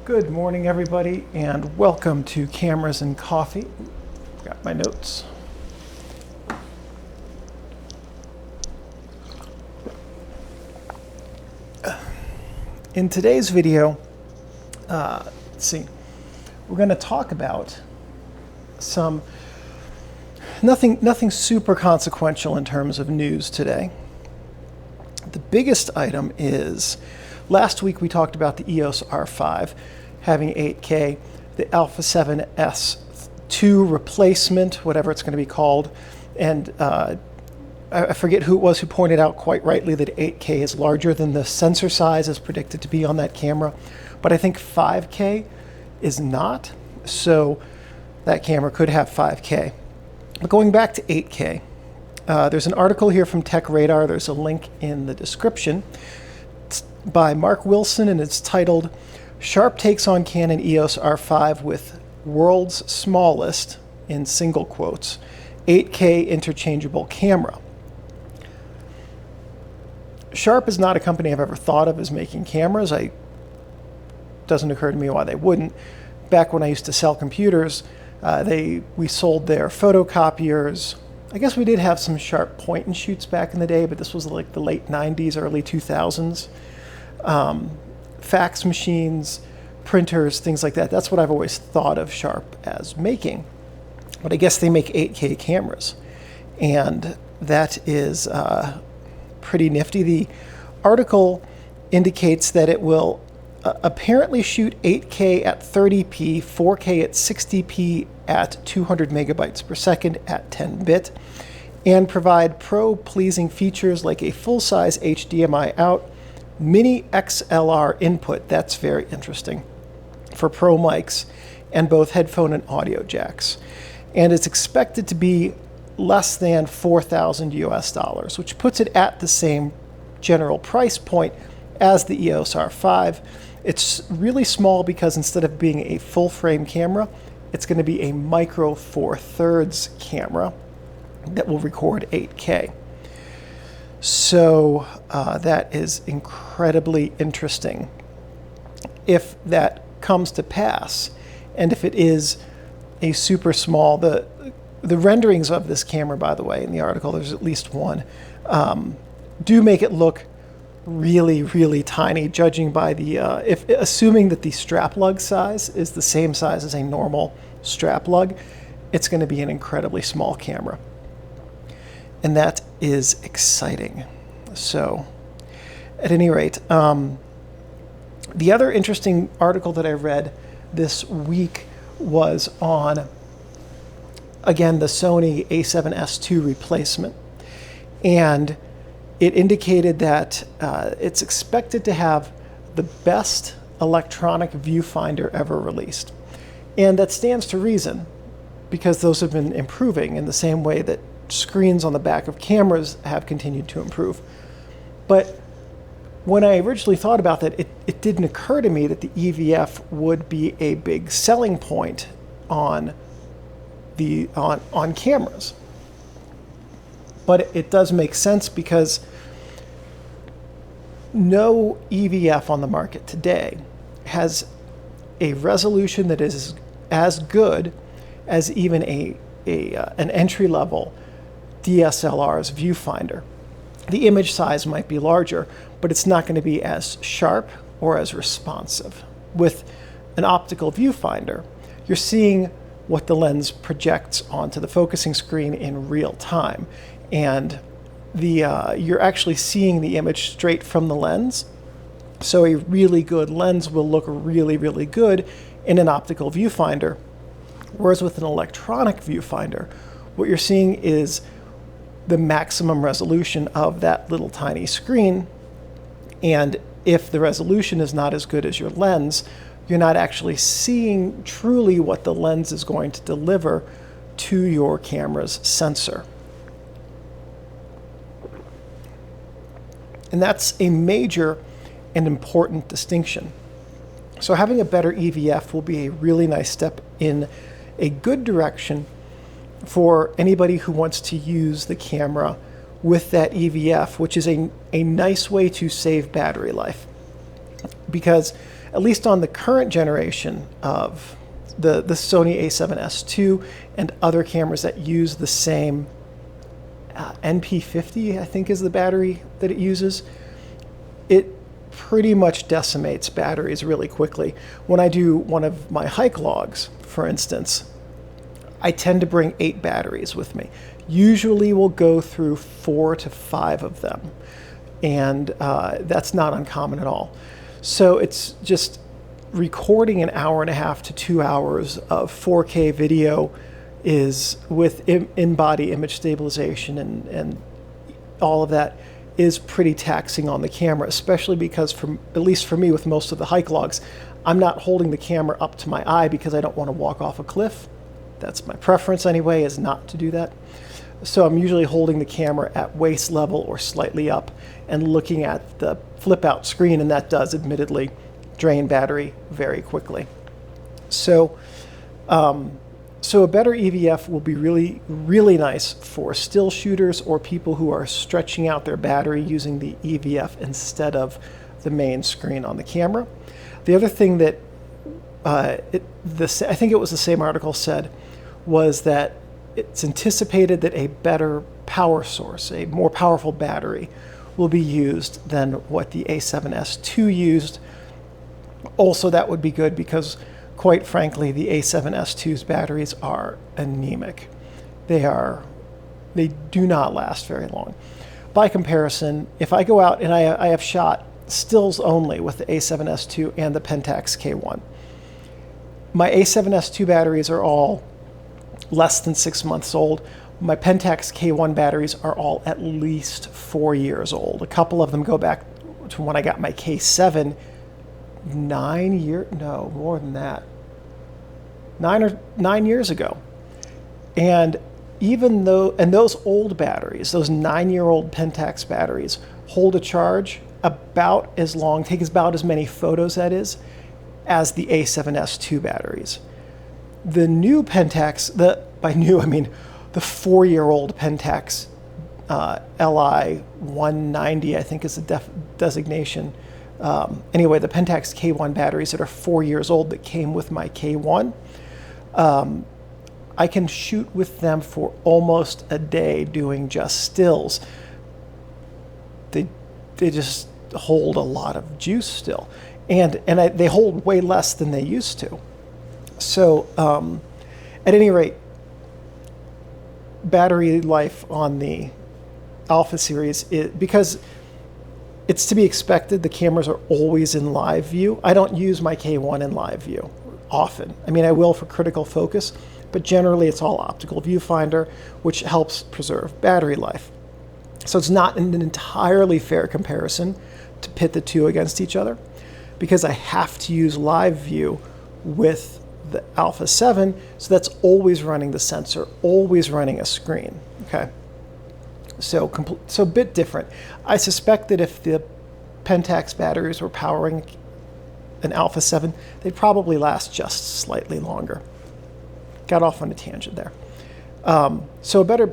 Good morning, everybody, and welcome to Cameras and Coffee. Got my notes. In today's video, let's see, we're going to talk about nothing super consequential in terms of news today. The biggest item is, last week we talked about the EOS R5 having 8K, the A7S II replacement, whatever it's going to be called, and I forget who it was who pointed out quite rightly that 8K is larger than the sensor size as predicted to be on that camera, but I think 5K is not, so that camera could have 5K. But going back to 8K, there's an article here from TechRadar. There's a link in the description. It's by Mark Wilson, and it's titled, Sharp Takes on Canon EOS R5 with World's Smallest, in single quotes, 8K interchangeable camera. Sharp is not a company I've ever thought of as making cameras. It doesn't occur to me why they wouldn't. Back when I used to sell computers, we sold their photocopiers. I guess we did have some Sharp point and shoots back in the day, but this was like the late 90s, early 2000s. Fax machines, printers, things like that. That's what I've always thought of Sharp as making. But I guess they make 8K cameras, and that is pretty nifty. The article indicates that it will apparently shoot 8K at 30p, 4K at 60p at 200 megabytes per second at 10-bit, and provide pro-pleasing features like a full-size HDMI out, mini XLR input, that's very interesting, for pro mics, and both headphone and audio jacks. And it's expected to be less than $4,000 US, which puts it at the same general price point as the EOS R5. It's really small because instead of being a full-frame camera, it's going to be a micro four thirds camera that will record 8K. So that is incredibly interesting if that comes to pass. And if it is a super small, the renderings of this camera, by the way, in the article, there's at least one, do make it look really, really tiny, judging by the, assuming that the strap lug size is the same size as a normal strap lug, it's going to be an incredibly small camera. And that is exciting. So, at any rate, the other interesting article that I read this week was on, again, the Sony A7S II replacement. And it indicated that it's expected to have the best electronic viewfinder ever released. And that stands to reason, because those have been improving in the same way that screens on the back of cameras have continued to improve. But when I originally thought about that, it didn't occur to me that the EVF would be a big selling point on cameras. But it does make sense because no EVF on the market today has a resolution that is as good as even an entry-level DSLR's viewfinder. The image size might be larger, but it's not going to be as sharp or as responsive. With an optical viewfinder, you're seeing what the lens projects onto the focusing screen in real time, and you're actually seeing the image straight from the lens. So a really good lens will look really, really good in an optical viewfinder, whereas with an electronic viewfinder, what you're seeing is the maximum resolution of that little tiny screen, and if the resolution is not as good as your lens, you're not actually seeing truly what the lens is going to deliver to your camera's sensor. And that's a major and important distinction. So having a better EVF will be a really nice step in a good direction for anybody who wants to use the camera with that EVF, which is a nice way to save battery life. Because at least on the current generation of the Sony A7S II and other cameras that use the same NP50, I think is the battery that it uses, it pretty much decimates batteries really quickly. When I do one of my hike logs, for instance, I tend to bring 8 batteries with me. Usually we'll go through 4 to 5 of them, and that's not uncommon at all. So it's just recording an hour and a half to 2 hours of 4K video is with in-body image stabilization and all of that is pretty taxing on the camera, especially because, at least for me with most of the hike logs, I'm not holding the camera up to my eye because I don't want to walk off a cliff. That's my preference anyway, is not to do that. So I'm usually holding the camera at waist level or slightly up and looking at the flip out screen, and that does admittedly drain battery very quickly. So so a better EVF will be really, really nice for still shooters or people who are stretching out their battery using the EVF instead of the main screen on the camera. The other thing that I think it was the same article said was that it's anticipated that a better power source, a more powerful battery, will be used than what the A7S II used. Also, that would be good because, quite frankly, the A7S II's batteries are anemic. They do not last very long. By comparison, if I go out and I have shot stills only with the A7S II and the Pentax K1, my A7S II batteries are all less than 6 months old. My Pentax K1 batteries are all at least 4 years old. A couple of them go back to when I got my K7, 9 years, no, more than that, 9 years ago. And even though, and those old batteries, those 9-year-old Pentax batteries, hold a charge about as long, take about as many photos, that is, as the A7S II batteries. The new Pentax, by new I mean the 4-year-old Pentax LI 190, I think is the designation. Anyway, the Pentax K1 batteries that are 4 years old that came with my K1, I can shoot with them for almost a day doing just stills. They just hold a lot of juice still, and they hold way less than they used to. So at any rate, battery life on the Alpha series, because it's to be expected, the cameras are always in live view. I don't use my K1 in live view often. I mean, I will for critical focus, but generally it's all optical viewfinder, which helps preserve battery life. So it's not an entirely fair comparison to pit the two against each other, because I have to use live view with the Alpha 7, so that's always running the sensor, always running a screen. Okay, so a bit different. I suspect that if the Pentax batteries were powering an Alpha 7, they'd probably last just slightly longer. Got off on a tangent there. So a better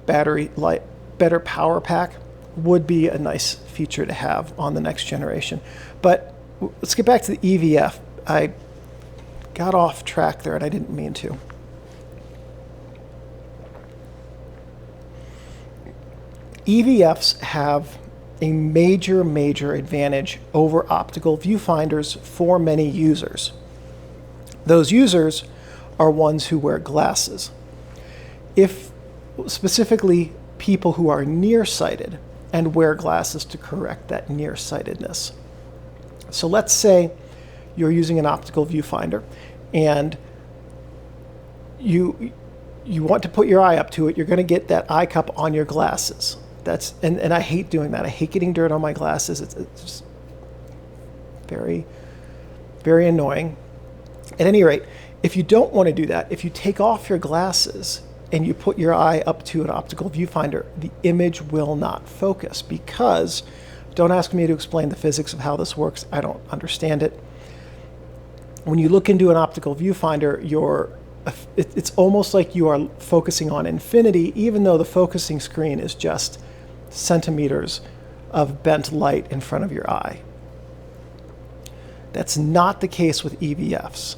battery life, better power pack would be a nice feature to have on the next generation. But let's get back to the EVF. I got off track there and I didn't mean to. EVFs have a major advantage over optical viewfinders for many users. Those users are ones who wear glasses. If specifically people who are nearsighted and wear glasses to correct that nearsightedness. So let's say you're using an optical viewfinder and you want to put your eye up to it. You're going to get that eye cup on your glasses. And I hate doing that. I hate getting dirt on my glasses. It's just very, very annoying. At any rate, if you don't want to do that, if you take off your glasses and you put your eye up to an optical viewfinder, the image will not focus because, don't ask me to explain the physics of how this works. I don't understand it. When you look into an optical viewfinder, it's almost like you are focusing on infinity, even though the focusing screen is just centimeters of bent light in front of your eye. That's not the case with EVFs.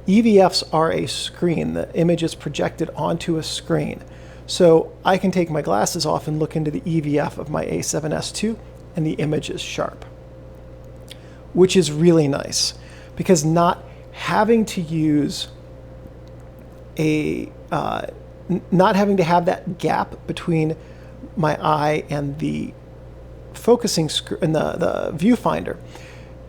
EVFs are a screen. The image is projected onto a screen. So I can take my glasses off and look into the EVF of my A7S II, and the image is sharp, which is really nice, because not having to use not having to have that gap between my eye and the focusing and the viewfinder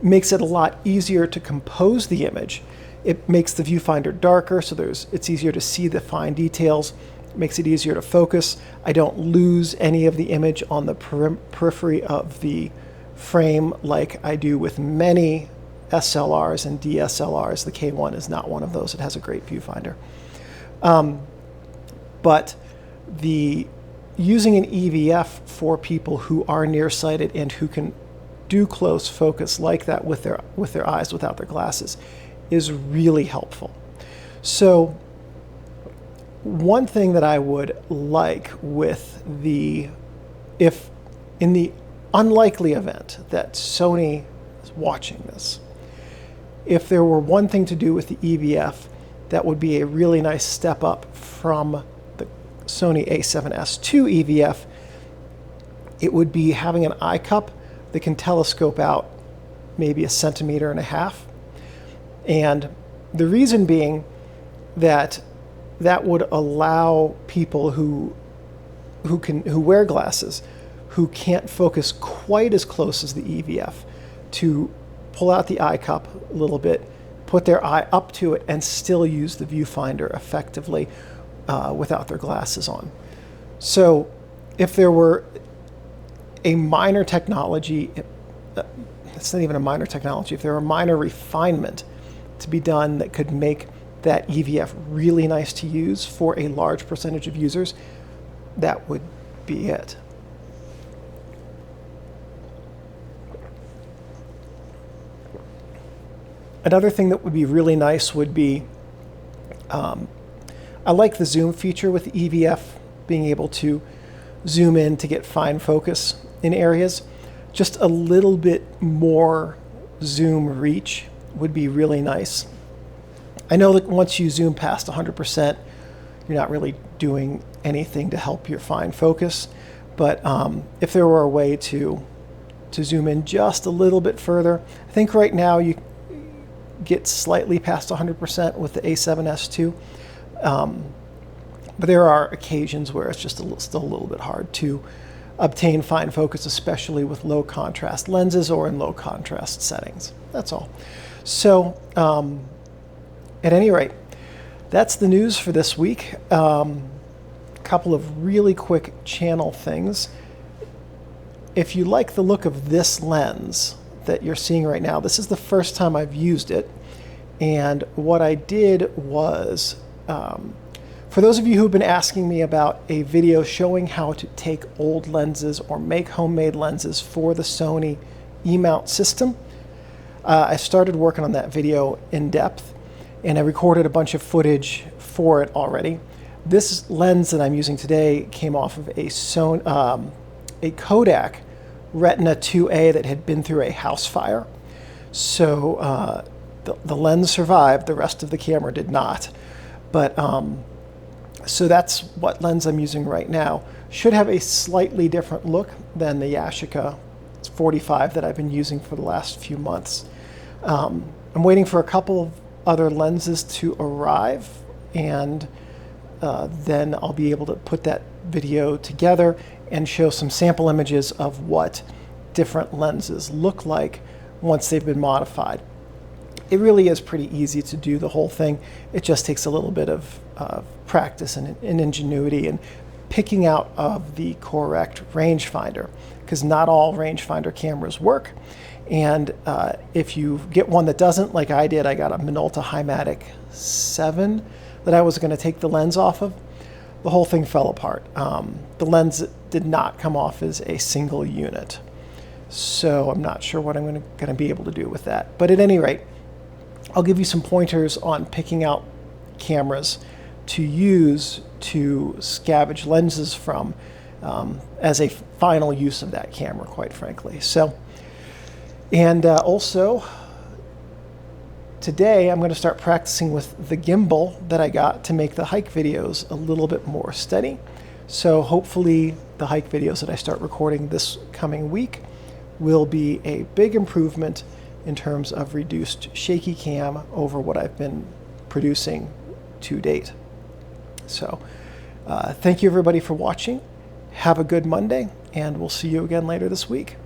makes it a lot easier to compose the image. It makes the viewfinder darker, so it's easier to see the fine details. It makes it easier to focus. I don't lose any of the image on the periphery of the frame like I do with many SLRs and DSLRs. The K1 is not one of those. It has a great viewfinder. But using an EVF for people who are nearsighted and who can do close focus like that with their eyes without their glasses is really helpful. So one thing that I would like with if in the unlikely event that Sony is watching this, if there were one thing to do with the EVF that would be a really nice step up from the Sony A7S II EVF, it would be having an eye cup that can telescope out maybe 1.5 centimeters. And the reason being that would allow people who wear glasses, who can't focus quite as close as the EVF, to pull out the eye cup a little bit, put their eye up to it, and still use the viewfinder effectively without their glasses on. So if there were a minor technology, it's not even a minor technology, if there were a minor refinement to be done that could make that EVF really nice to use for a large percentage of users, that would be it. Another thing that would be really nice would be, I like the zoom feature with the EVF, being able to zoom in to get fine focus in areas. Just a little bit more zoom reach would be really nice. I know that once you zoom past 100%, you're not really doing anything to help your fine focus. But if there were a way to zoom in just a little bit further, I think right now you get slightly past 100% with the A7S II. But there are occasions where it's just still a little bit hard to obtain fine focus, especially with low contrast lenses or in low contrast settings. That's all. So at any rate, that's the news for this week. Couple of really quick channel things. If you like the look of this lens that you're seeing right now, this is the first time I've used it. And what I did was, for those of you who've been asking me about a video showing how to take old lenses or make homemade lenses for the Sony E-mount system, I started working on that video in depth, and I recorded a bunch of footage for it already. This lens that I'm using today came off of a Kodak Retina 2A that had been through a house fire. So the lens survived, the rest of the camera did not. But so that's what lens I'm using right now. Should have a slightly different look than the Yashica 45 that I've been using for the last few months. I'm waiting for a couple of other lenses to arrive, and then I'll be able to put that video together and show some sample images of what different lenses look like once they've been modified. It really is pretty easy to do the whole thing. It just takes a little bit of practice and ingenuity and picking out of the correct rangefinder, because not all rangefinder cameras work. And if you get one that doesn't, like I did, I got a Minolta Himatic 7 that I was going to take the lens off of. The whole thing fell apart. The lens did not come off as a single unit. So I'm not sure what I'm going to be able to do with that. But at any rate, I'll give you some pointers on picking out cameras to use to scavenge lenses from as a final use of that camera, quite frankly. So, and also, today I'm going to start practicing with the gimbal that I got to make the hike videos a little bit more steady. So hopefully the hike videos that I start recording this coming week will be a big improvement in terms of reduced shaky cam over what I've been producing to date. So thank you everybody for watching. Have a good Monday, and we'll see you again later this week.